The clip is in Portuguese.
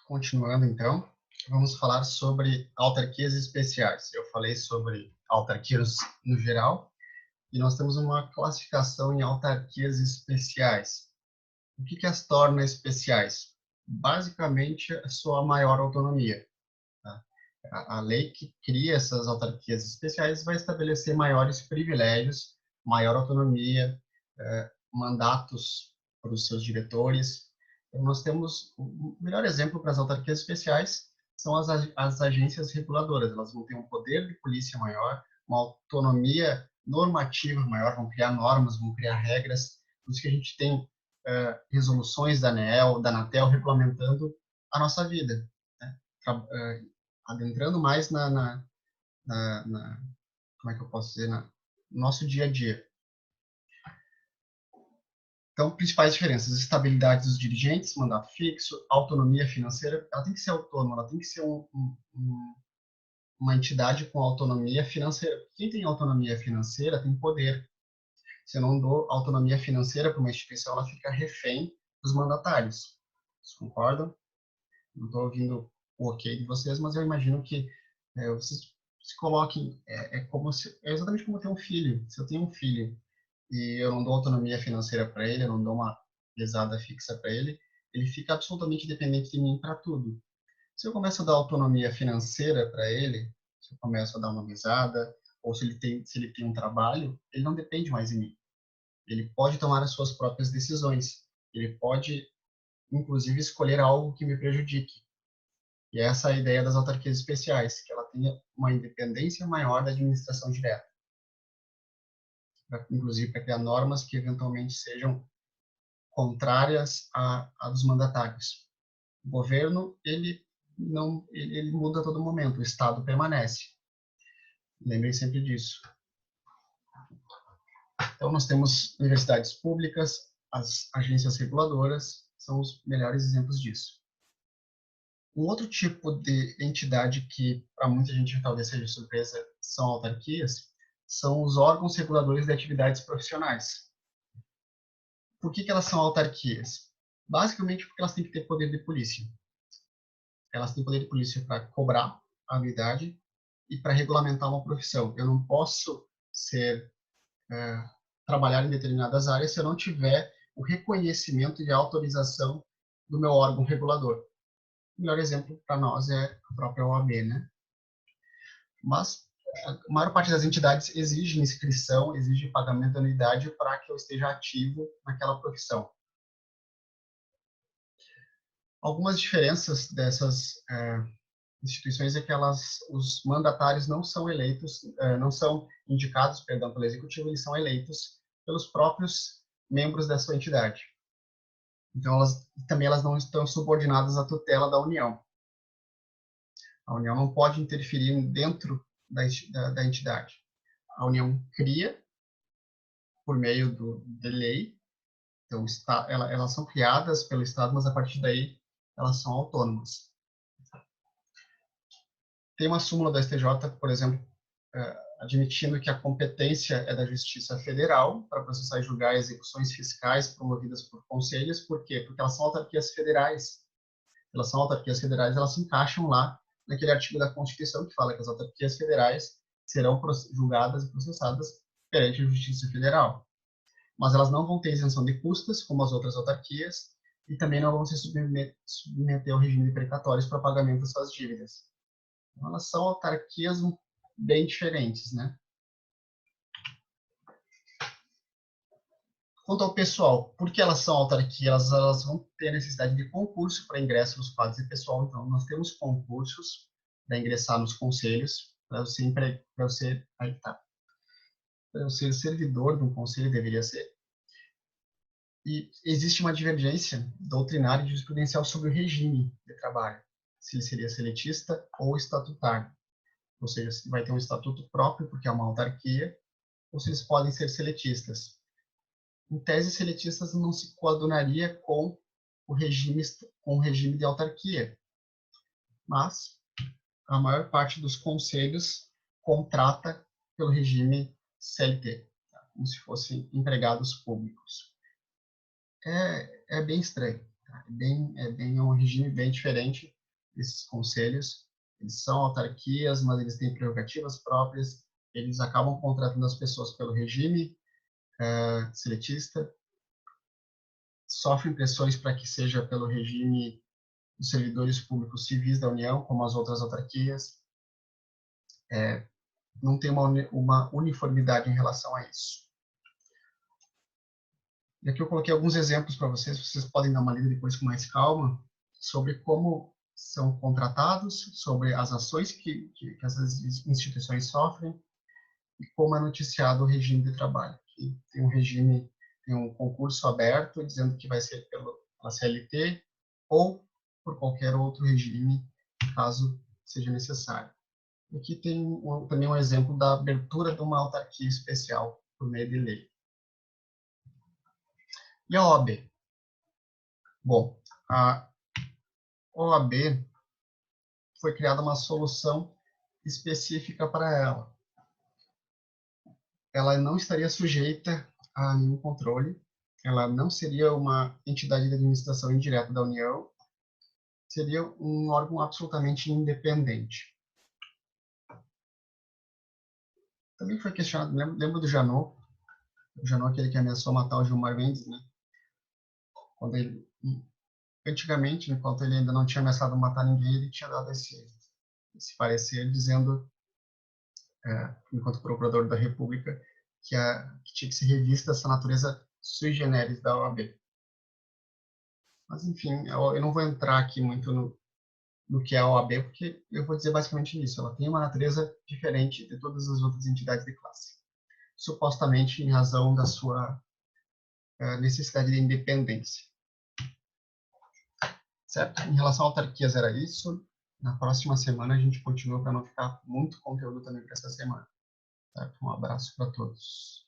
Continuando, então, vamos falar sobre autarquias especiais. Eu falei sobre autarquias no geral, e nós temos uma classificação em autarquias especiais. O que as torna especiais? Basicamente, a sua maior autonomia. Tá? A lei que cria essas autarquias especiais vai estabelecer maiores privilégios, maior autonomia, mandatos para os seus diretores. Então, nós temos o melhor exemplo para as autarquias especiais são as agências reguladoras. Elas vão ter um poder de polícia maior, uma autonomia normativa maior, vão criar normas, vão criar regras. Por isso que a gente tem resoluções da ANEEL, da Anatel, regulamentando a nossa vida, né? Adentrando mais como é que eu posso dizer, no nosso dia a dia. Então, principais diferenças: estabilidade dos dirigentes, mandato fixo, autonomia financeira. Ela tem que ser autônoma, ela tem que ser uma entidade com autonomia financeira. Quem tem autonomia financeira tem poder. Se eu não dou autonomia financeira para uma instituição, ela fica refém dos mandatários. Vocês concordam? Não estou ouvindo o ok de vocês, mas eu imagino que vocês se coloquem. É exatamente como ter um filho. Se eu tenho um filho e eu não dou autonomia financeira para ele, eu não dou uma mesada fixa para ele, ele fica absolutamente dependente de mim para tudo. Se eu começo a dar autonomia financeira para ele, se eu começo a dar uma mesada, ou se ele tem um trabalho, ele não depende mais de mim. Ele pode tomar as suas próprias decisões. Ele pode, inclusive, escolher algo que me prejudique. E essa é a ideia das autarquias especiais, que ela tenha uma independência maior da administração direta, inclusive para criar normas que eventualmente sejam contrárias a dos mandatários. O governo, ele muda a todo momento, o Estado permanece. Lembrem sempre disso. Então, nós temos universidades públicas, as agências reguladoras são os melhores exemplos disso. Um outro tipo de entidade que, para muita gente, talvez seja surpresa, são autarquias, são os órgãos reguladores de atividades profissionais. Por que elas são autarquias? Basicamente porque elas têm que ter poder de polícia. Elas têm poder de polícia para cobrar a habilidade e para regulamentar uma profissão. Eu não posso trabalhar em determinadas áreas se eu não tiver o reconhecimento e a autorização do meu órgão regulador. O melhor exemplo para nós é a própria OAB, né? Mas a maior parte das entidades exige inscrição, exige pagamento de anuidade para que eu esteja ativo naquela profissão. Algumas diferenças dessas instituições é que os mandatários não são eleitos, não são indicados, perdão, pelo executivo, eles são eleitos pelos próprios membros da sua entidade. Então, elas não estão subordinadas à tutela da União. A União não pode interferir dentro da entidade. A União cria por meio de lei, então elas são criadas pelo Estado, mas a partir daí elas são autônomas. Tem uma súmula da STJ, por exemplo, admitindo que a competência é da Justiça Federal para processar e julgar execuções fiscais promovidas por conselhos. Por quê? Porque elas são autarquias federais. Elas são autarquias federais, elas se encaixam lá naquele artigo da Constituição que fala que as autarquias federais serão julgadas e processadas perante a Justiça Federal. Mas elas não vão ter isenção de custas, como as outras autarquias, e também não vão se submeter ao regime de precatórios para pagamento das suas dívidas. Então, elas são autarquias bem diferentes, né? Quanto ao pessoal, por que elas são autarquias? Elas vão ter necessidade de concurso para ingresso nos quadros de pessoal. Então, nós temos concursos para ingressar nos conselhos, para você ser servidor de um conselho, deveria ser. E existe uma divergência doutrinária e jurisprudencial sobre o regime de trabalho, se ele seria seletista ou estatutário. Ou seja, se vai ter um estatuto próprio, porque é uma autarquia, ou se eles podem ser seletistas. Em tese, seletistas não se coadunaria com o regime de autarquia, mas a maior parte dos conselhos contrata pelo regime CLT, como se fossem empregados públicos. É bem estranho, é um regime bem diferente, esses conselhos. Eles são autarquias, mas eles têm prerrogativas próprias, eles acabam contratando as pessoas pelo regime seletista, sofrem pressões para que seja pelo regime dos servidores públicos civis da União, como as outras autarquias. Não tem uma uniformidade em relação a isso. E aqui eu coloquei alguns exemplos para vocês podem dar uma lida depois com mais calma, sobre como são contratados, sobre as ações que essas instituições sofrem e como é noticiado o regime de trabalho. Aqui tem um regime, tem um concurso aberto dizendo que vai ser pela CLT ou por qualquer outro regime, caso seja necessário. Aqui tem também um exemplo da abertura de uma autarquia especial por meio de lei. E a OAB? Bom, a OAB foi criada uma solução específica para ela. Ela não estaria sujeita a nenhum controle, ela não seria uma entidade de administração indireta da União, seria um órgão absolutamente independente. Também foi questionado, lembra do Janot? O Janot, aquele que ameaçou matar o Gilmar Mendes, né? Quando ele, antigamente, enquanto ele ainda não tinha ameaçado matar ninguém, ele tinha dado esse parecer dizendo, enquanto procurador da República, que tinha que ser revista essa natureza sui generis da OAB. Mas, enfim, eu não vou entrar aqui muito no que é a OAB, porque eu vou dizer basicamente isso. Ela tem uma natureza diferente de todas as outras entidades de classe, supostamente em razão da sua necessidade de independência. Certo? Em relação a autarquias era isso. Na próxima semana a gente continua para não ficar muito conteúdo também para essa semana. Certo? Um abraço para todos.